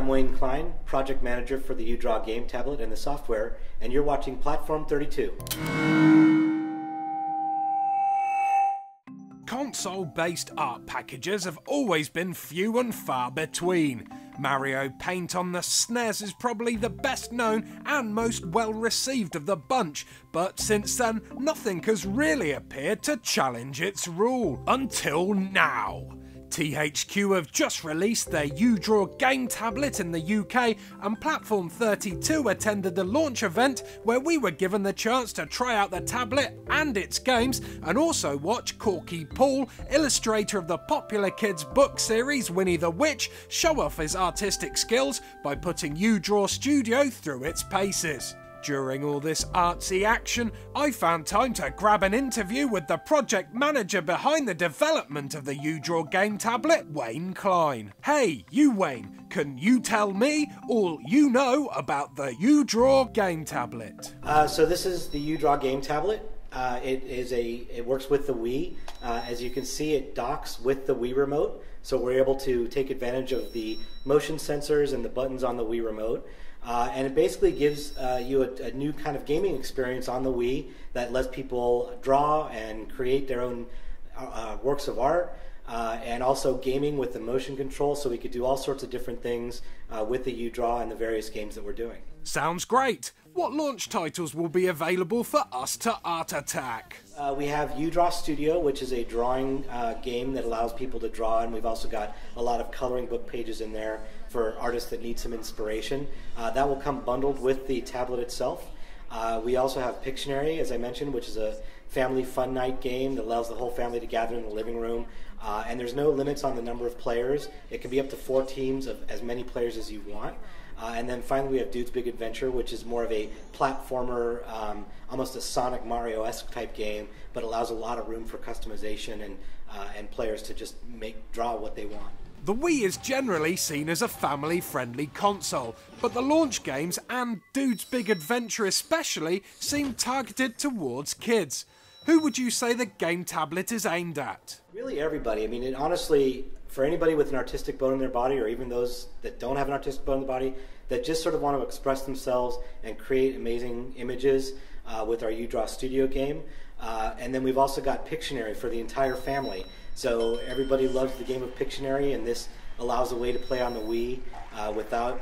I'm Wayne Cline, Project Manager for the uDraw GameTablet and the software, and you're watching Platform32. Console-based art packages have always been few and far between. Mario Paint on the SNES is probably the best known and most well received of the bunch, but since then nothing has really appeared to challenge its rule. Until now. THQ have just released their uDraw GameTablet in the UK, and Platform32 attended the launch event where we were given the chance to try out the tablet and its games, and also watch Corky Paul, illustrator of the popular kids book series Winnie the Witch, show off his artistic skills by putting uDraw Studio through its paces. During all this artsy action, I found time to grab an interview with the project manager behind the development of the uDraw GameTablet, Wayne Cline. Hey, you Wayne, can you tell me all you know about the uDraw GameTablet? So this is the uDraw GameTablet. It works with the Wii. As you can see, it docks with the Wii remote, so we're able to take advantage of the motion sensors and the buttons on the Wii remote. And it basically gives you a new kind of gaming experience on the Wii that lets people draw and create their own works of art, and also gaming with the motion control, so we could do all sorts of different things with the uDraw and the various games that we're doing. Sounds great! What launch titles will be available for us to art attack? We have uDraw Studio, which is a drawing game that allows people to draw, and we've also got a lot of coloring book pages in there for artists that need some inspiration. That will come bundled with the tablet itself. We also have Pictionary, as I mentioned, which is a family fun night game that allows the whole family to gather in the living room. And there's no limits on the number of players. It can be up to 4 teams of as many players as you want. And then finally we have Dude's Big Adventure, which is more of a platformer, almost a Sonic Mario-esque type game, but allows a lot of room for customization and players to just draw what they want. The Wii is generally seen as a family-friendly console, but the launch games, and Dude's Big Adventure especially, seem targeted towards kids. Who would you say the GameTablet is aimed at? Really everybody. I mean, honestly, for anybody with an artistic bone in their body, or even those that don't have an artistic bone in their body, that just sort of want to express themselves and create amazing images with our uDraw Studio game. And then we've also got Pictionary for the entire family. So everybody loves the game of Pictionary, and this allows a way to play on the Wii without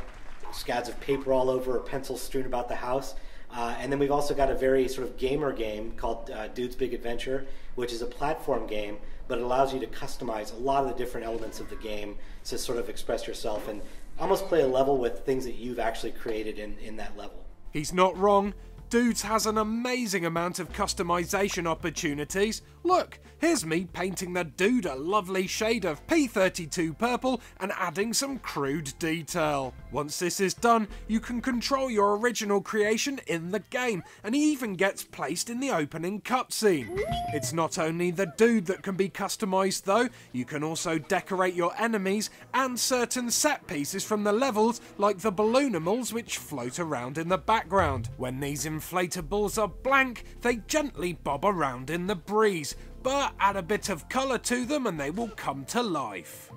scads of paper all over or pencils strewn about the house. And then we've also got a very sort of gamer game called Dude's Big Adventure, which is a platform game, but it allows you to customize a lot of the different elements of the game to sort of express yourself and almost play a level with things that you've actually created in that level. He's not wrong. Dudes has an amazing amount of customization opportunities. Look, here's me painting the dude a lovely shade of P32 purple and adding some crude detail. Once this is done, you can control your original creation in the game, and he even gets placed in the opening cutscene. It's not only the dude that can be customized though, you can also decorate your enemies and certain set pieces from the levels, like the balloonimals which float around in the background. When these inflatables are blank, they gently bob around in the breeze, but add a bit of colour to them and they will come to life.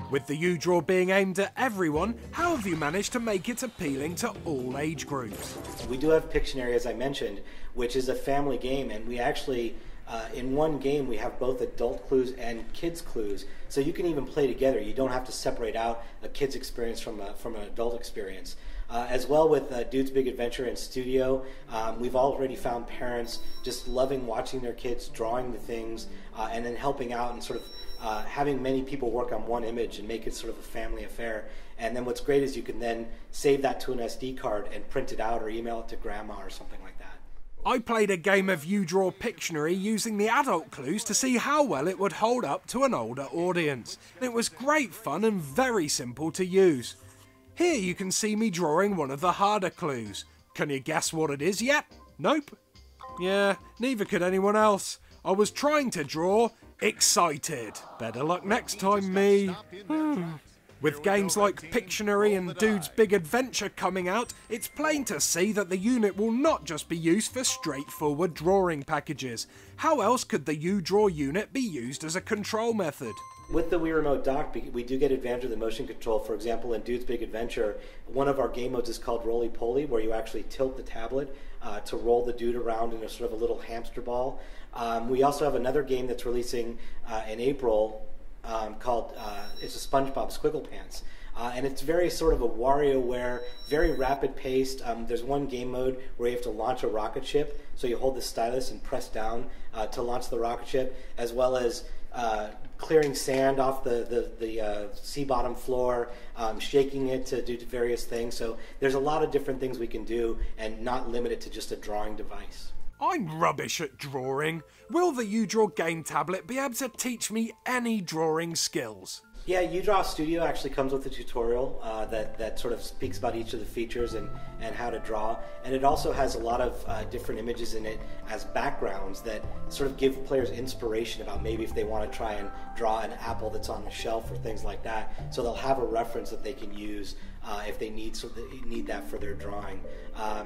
With the uDraw being aimed at everyone, how have you managed to make it appealing to all age groups? We do have Pictionary, as I mentioned, which is a family game, and we actually, in one game, we have both adult clues and kids clues, so you can even play together. You don't have to separate out a kid's experience from an adult experience. As well with Dude's Big Adventure and Studio, we've already found parents just loving watching their kids drawing the things and then helping out and sort of having many people work on one image and make it sort of a family affair. And then what's great is you can then save that to an SD card and print it out or email it to grandma or something like that. I played a game of uDraw Pictionary using the adult clues to see how well it would hold up to an older audience. It was great fun and very simple to use. Here you can see me drawing one of the harder clues. Can you guess what it is yet? Nope. Yeah, neither could anyone else. I was trying to draw excited. Better luck next time, me. With games like Pictionary and Dude's Big Adventure coming out, it's plain to see that the unit will not just be used for straightforward drawing packages. How else could the uDraw unit be used as a control method? With the Wii Remote Dock, we do get advantage of the motion control. For example, in Dude's Big Adventure, one of our game modes is called Roly Poly, where you actually tilt the tablet to roll the dude around in a sort of a little hamster ball. We also have another game that's releasing in April called it's a SpongeBob SquigglePants. And it's very sort of a WarioWare, very rapid paced. There's one game mode where you have to launch a rocket ship, so you hold the stylus and press down to launch the rocket ship, as well as clearing sand off the sea bottom floor, shaking it to do various things. So there's a lot of different things we can do and not limit it to just a drawing device. I'm rubbish at drawing. Will the uDraw GameTablet be able to teach me any drawing skills? Yeah, uDraw Studio actually comes with a tutorial that sort of speaks about each of the features and how to draw. And it also has a lot of different images in it as backgrounds that sort of give players inspiration about maybe if they want to try and draw an apple that's on a shelf or things like that. So they'll have a reference that they can use if they need that for their drawing.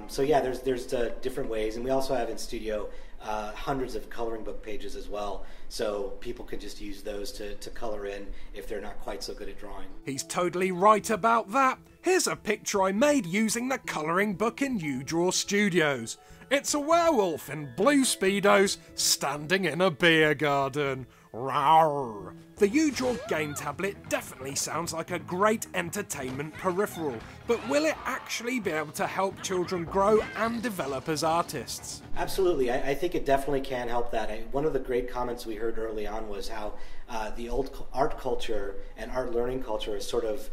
So yeah, there's different ways. And we also have in Studio hundreds of coloring book pages as well, so people can just use those to color in if they're not quite so good at drawing. He's totally right about that. Here's a picture I made using the colouring book in uDraw Studios. It's a werewolf in blue Speedos standing in a beer garden. Rawr. The uDraw GameTablet definitely sounds like a great entertainment peripheral, but will it actually be able to help children grow and develop as artists? Absolutely, I think it definitely can help that. One of the great comments we heard early on was how the old art culture and art learning culture is sort of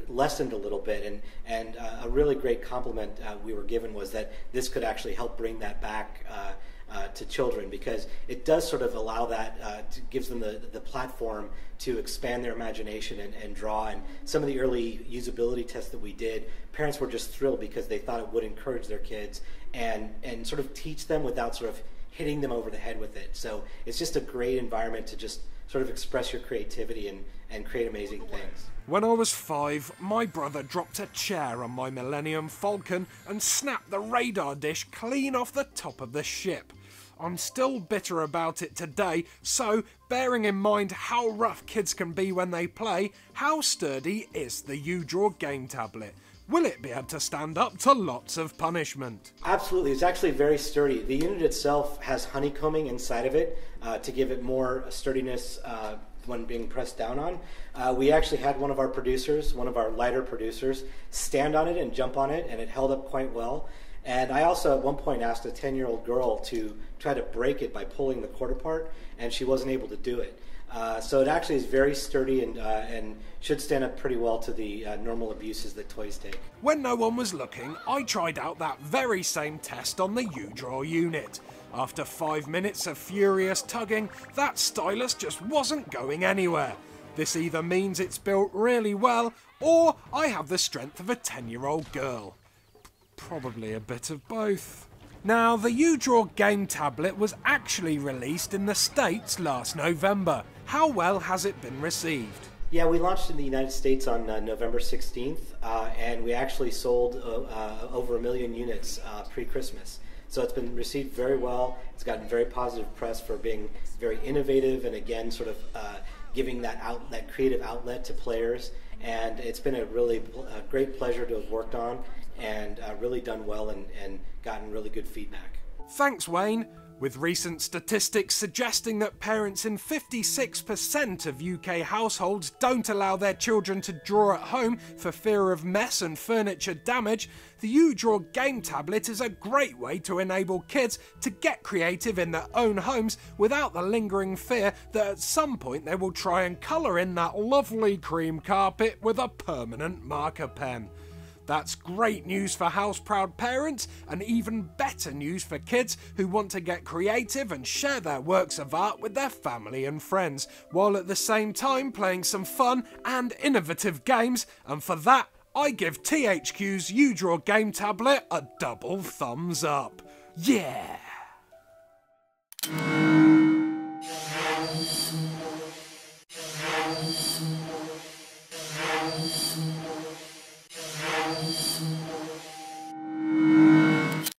lessened a little bit, and a really great compliment we were given was that this could actually help bring that back to children, because it does sort of allow that, gives them the platform to expand their imagination and draw. And some of the early usability tests that we did, parents were just thrilled because they thought it would encourage their kids and sort of teach them without sort of hitting them over the head with it. So it's just a great environment to just sort of express your creativity and create amazing things. When I was 5, my brother dropped a chair on my Millennium Falcon and snapped the radar dish clean off the top of the ship. I'm still bitter about it today, so bearing in mind how rough kids can be when they play, how sturdy is the uDraw GameTablet? Will it be able to stand up to lots of punishment? Absolutely, it's actually very sturdy. The unit itself has honeycombing inside of it to give it more sturdiness when being pressed down on. We actually had one of our producers, one of our lighter producers, stand on it and jump on it, and it held up quite well. And I also at one point asked a 10-year-old girl to try to break it by pulling the cord apart, and she wasn't able to do it. So it actually is very sturdy and should stand up pretty well to the normal abuses that toys take. When no one was looking, I tried out that very same test on the uDraw unit. After 5 minutes of furious tugging, that stylus just wasn't going anywhere. This either means it's built really well, or I have the strength of a 10-year-old girl. Probably a bit of both. Now, the uDraw GameTablet was actually released in the States last November. How well has it been received? Yeah, we launched in the United States on November 16th, and we actually sold over 1 million units pre-Christmas. So it's been received very well. It's gotten very positive press for being very innovative and, again, sort of giving that creative outlet to players. And it's been a really great pleasure to have worked on and really done well and gotten really good feedback. Thanks, Wayne. With recent statistics suggesting that parents in 56% of UK households don't allow their children to draw at home for fear of mess and furniture damage, the uDraw GameTablet is a great way to enable kids to get creative in their own homes without the lingering fear that at some point they will try and colour in that lovely cream carpet with a permanent marker pen. That's great news for house-proud parents, and even better news for kids who want to get creative and share their works of art with their family and friends, while at the same time playing some fun and innovative games, and for that, I give THQ's uDraw GameTablet a double thumbs up. Yeah!